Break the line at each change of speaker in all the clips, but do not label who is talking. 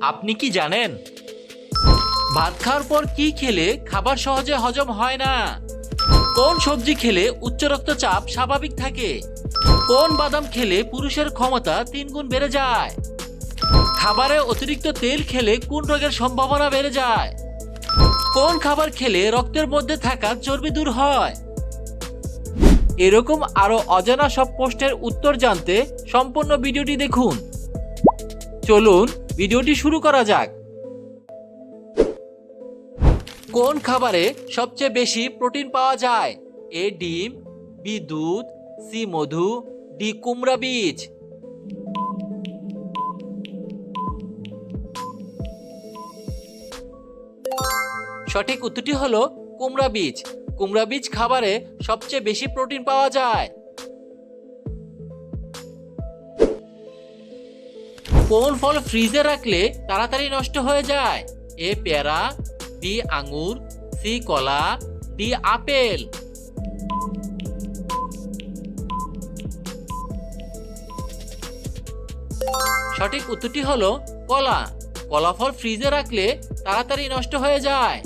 আপনি কি জানেন ভাত খাওয়ার পর কি খেলে খাবার সহজে হজম হয় না? কোন সবজি খেলে উচ্চ রক্তচাপ স্বাভাবিক থাকে? কোন বাদাম খেলে পুরুষের ক্ষমতা 3 গুণ বেড়ে যায়? খাবারে অতিরিক্ত তেল খেলে কোন রোগের সম্ভাবনা বেড়ে যায়? কোন খাবার খেলে রক্তের মধ্যে থাকা চর্বি দূর হয়? এরকম আরো অজানা সব প্রশ্নের উত্তর জানতে সম্পূর্ণ ভিডিওটি দেখুন। চলুন ভিডিওটি শুরু করা যাক। কোন খাবারে সবচেয়ে বেশি প্রোটিন পাওয়া যায়? এ ডিম, বি দুধ, সি মধু, ডি কুমড়া বীজ। সঠিক উত্তরটি হলো কুমড়া বীজ। কুমড়া বীজ খাবারে সবচেয়ে বেশি প্রোটিন পাওয়া যায়। কোন ফল ফ্রিজে রাখলে তাড়াতাড়ি নষ্ট হয়ে যায়? এ পেয়ারা, বি আঙ্গুর, সি কলা, ডি আপেল। সঠিক উত্তরটি হলো কলা। কলা ফল ফ্রিজে রাখলে তাড়াতাড়ি নষ্ট হয়ে যায়।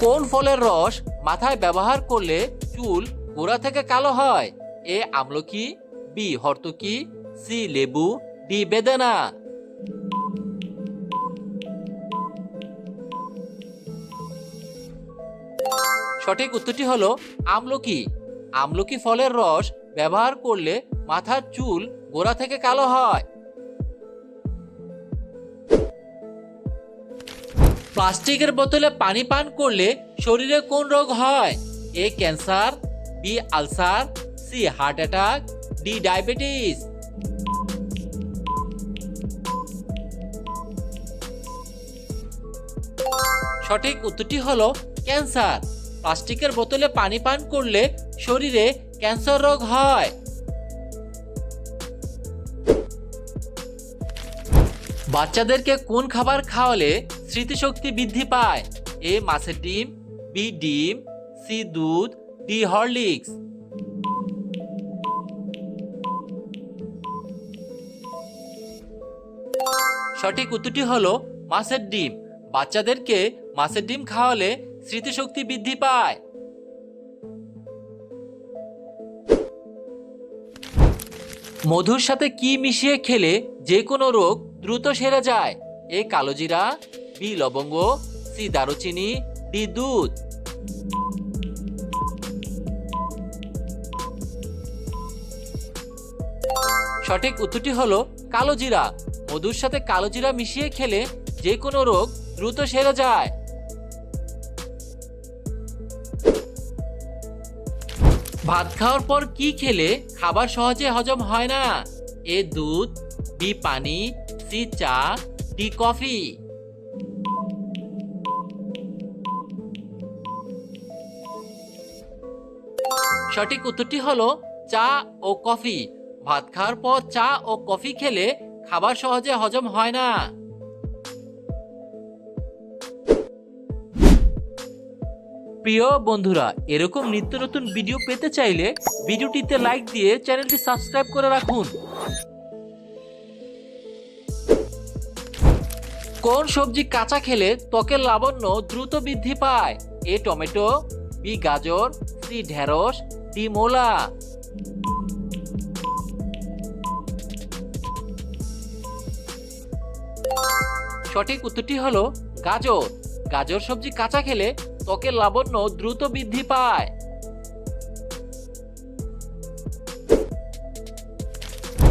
কোন ফলের রস মাথায় ব্যবহার করলে চুল গোড়া থেকে কালো হয়? এ আমলকি, বি হর্তকি, সি লেবু, ডি বেদানা। সঠিক উত্তরটি হলো আমলকি। আমলকি ফলের রস ব্যবহার করলে মাথার চুল গোড়া থেকে কালো হয়। প্লাস্টিকের বোতলে পানি পান করলে শরীরে কোন রোগ হয়? A cancer, B ulcer, C heart attack, D diabetes. সঠিক উত্তরটি হলো ক্যান্সার। প্লাস্টিকের বোতলে পানি পান করলে শরীরে ক্যান্সার রোগ হয়। বাচ্চাদেরকে কোন খাবার খাওয়ালে স্মৃতিশক্তি বৃদ্ধি পায়? এ মাছের ডিম, বি ডিম, সি দুধ, ডি হরলিক্স। সঠিক উত্তরটি হলো মাছের ডিম। বাচ্চাদেরকে মাছের ডিম খাওয়ালে স্মৃতিশক্তি বৃদ্ধি পায়। মধুর সাথে কি মিশিয়ে খেলে যে কোনো রোগ দ্রুত সেরে যায়? এ কালোজিরা, বি লবঙ্গ, সি দারুচিনি, ডি দুধ। সঠিক উত্তরটি হলো কালোজিরা। মধুর সাথে কালোজিরা মিশিয়ে খেলে যে কোনো রোগ দ্রুত সেরে যায়। ভাত খাওয়ার পর কি খেলে খাবার সহজে হজম হয় না? এ দুধ, বি পানি, সি চা, ডি কফি। সঠিক উত্তরটি হলো চা ও কফি। ভাত খাওয়ার পর চা ও কফি খেলে খাবার সহজে হজম হয় না। প্রিয় বন্ধুরা, এরকম নিত্য নতুন ভিডিও পেতে চাইলে ভিডিওটিতে লাইক দিয়ে চ্যানেলটি সাবস্ক্রাইব করে রাখুন। কোন সবজি কাঁচা খেলে ত্বকের লাবণ্য দ্রুত বৃদ্ধি পায়? এ টমেটো, বি গাজর, সি ঢেঁড়স, ডি মূলা। সঠিক উত্তরটি হলো গাজর। গাজর সবজি কাঁচা খেলে ত্বকের লাবণ্য দ্রুত বৃদ্ধি পায়।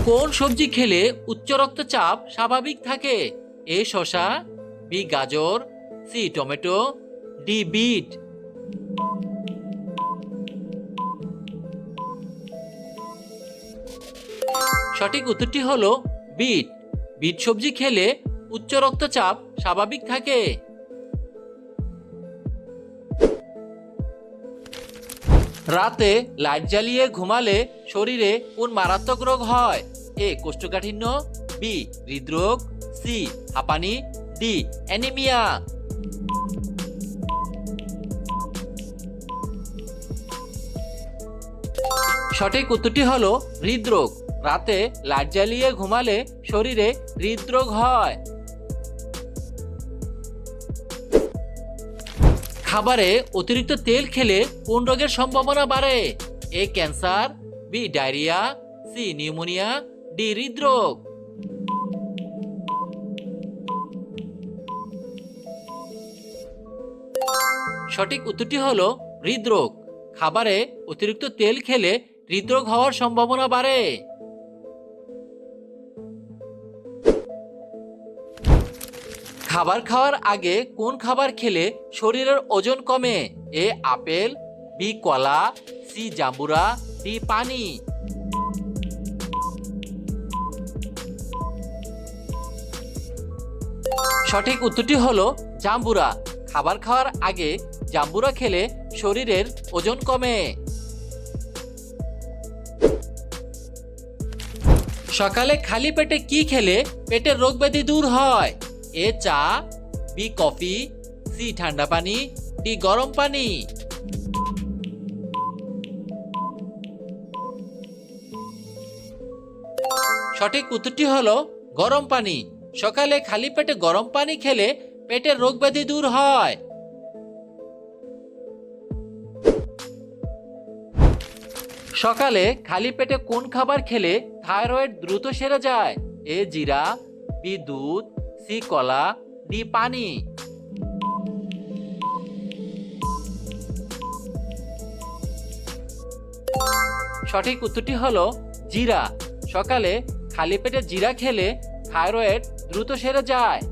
কোন সবজি খেলে উচ্চ রক্তচাপ স্বাভাবিক থাকে? এ শসা, বি গাজর, সি টমেটো, ডি বিট। সঠিক উত্তরটি হলো বিট। বিট সবজি খেলে উচ্চ রক্তচাপ স্বাভাবিক থাকে। রাতে লাইট জ্বালিয়ে ঘুমালে শরীরে কোন মারাত্মক রোগ হয়? এ কোষ্ঠকাঠিন্য, বি হৃদরোগ, সি হাঁপানি, ডি অ্যানিমিয়া। সঠিক উত্তরটি হলো হৃদরোগ। রাতে লাইট জ্বালিয়ে ঘুমালে শরীরে হৃদরোগ হয়। খাবারে অতিরিক্ত তেল খেলে কোন রোগের সম্ভাবনা বাড়ে? A cancer, B diarrhoea, C pneumonia, D হৃদরোগ। সঠিক উত্তরটি হলো হৃদরোগ। খাবারে অতিরিক্ত তেল খেলে হৃদরোগ হওয়ার সম্ভাবনা বাড়ে। খাবার খাওয়ার আগে কোন খাবার খেলে শরীরের ওজন কমে? এ আপেল, বি কলা, সি জাম্বুরা, ডি পানি। সঠিক উত্তরটি হলো জাম্বুরা। খাবার খাওয়ার আগে জাম্বুরা খেলে শরীরের ওজন কমে। সকালে খালি পেটে কি খেলে পেটের রোগ ব্যাধি দূর হয়? এ চা, বি কফি, সি ঠান্ডা পানি, ডি গরম পানি। সঠিক উত্তরটি হলো গরম পানি। সকালে খালি পেটে গরম পানি খেলে পেটের রোগ ব্যাধি দূর হয়। সকালে খালি পেটে কোন খাবার খেলে থাইরয়েড দ্রুত সেরে যায়? এ জিরা, বি দুধ, সি কলা, ডি পানি। সঠিক উত্তরটি হলো জিরা। সকালে খালি পেটে জিরা খেলে থাইরয়েড দ্রুত সেরে যায়।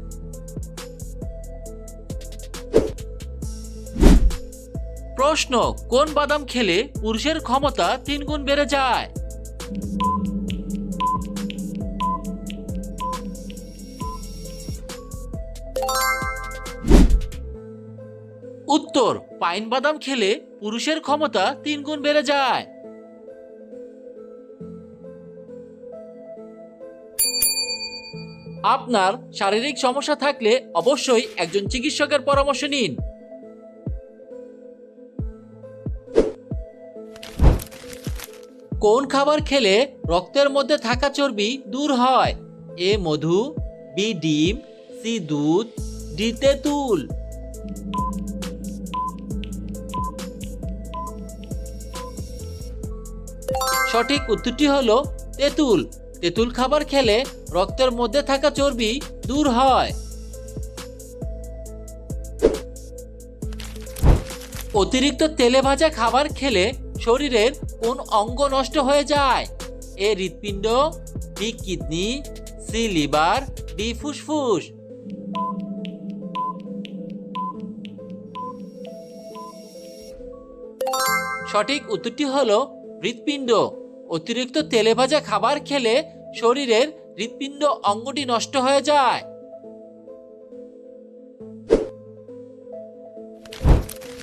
প্রশ্ন, কোন বাদাম খেলে পুরুষের ক্ষমতা 3 গুণ বেড়ে যায়? উত্তর, পাইন বাদাম খেলে পুরুষের ক্ষমতা 3 গুণ বেড়ে যায়। আপনার শারীরিক সমস্যা থাকলে অবশ্যই একজন চিকিৎসকের পরামর্শ নিন। কোন খাবার খেলে রক্তের মধ্যে থাকা চর্বি দূর হয়? এ মধু, বি ডিম, সি দুধ, ডি তেঁতুল। সঠিক উত্তরটি হলো তেঁতুল। তেঁতুল খাবার খেলে রক্তের মধ্যে থাকা চর্বি দূর হয়। অতিরিক্ত তেলে ভাজা খাবার খেলে শরীরের কোন অঙ্গ নষ্ট হয়ে যায়? এ হৃৎপিণ্ড, B kidney, C liver, D ফুসফুস। সঠিক উত্তরটি হলো হৃৎপিণ্ড। অতিরিক্ত তেলে ভাজা খাবার খেলে শরীরের হৃৎপিণ্ড অঙ্গটি নষ্ট হয়ে যায়।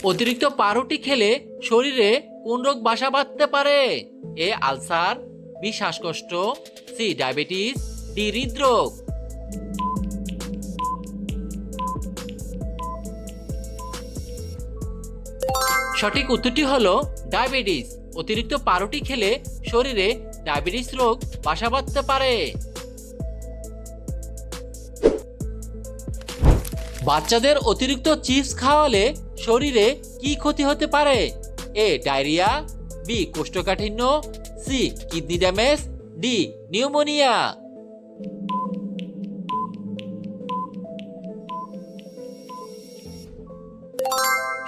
অতিরিক্ত পাউরুটি খেলে শরীরে কোন রোগ বাসা বাঁধতে পারে? এ আলসার, বি শ্বাসকষ্ট, সি ডায়াবেটিস, ডি হৃদরোগ। সঠিক উত্তরটি হলো ডায়াবেটিস। অতিরিক্ত পাউরুটি খেলে শরীরে ডায়াবেটিস রোগ বাসা বাঁধতে পারে। বাচ্চাদের অতিরিক্ত চিপস খাওয়ালে শরীরে কি ক্ষতি হতে পারে? এ ডায়রিয়া, বি কোষ্ঠকাঠিন্য, C kidney damage, D pneumonia.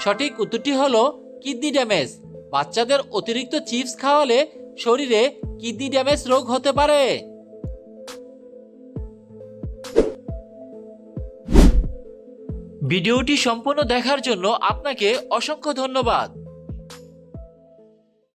সঠিক উত্তরটি হলো কিডনি ড্যামেজ। বাচ্চাদের অতিরিক্ত চিপস খাওয়ালে শরীরে কিডনি ড্যামেজ রোগ হতে পারে। ভিডিওটি সম্পূর্ণ দেখার জন্য আপনাকে অসংখ্য ধন্যবাদ।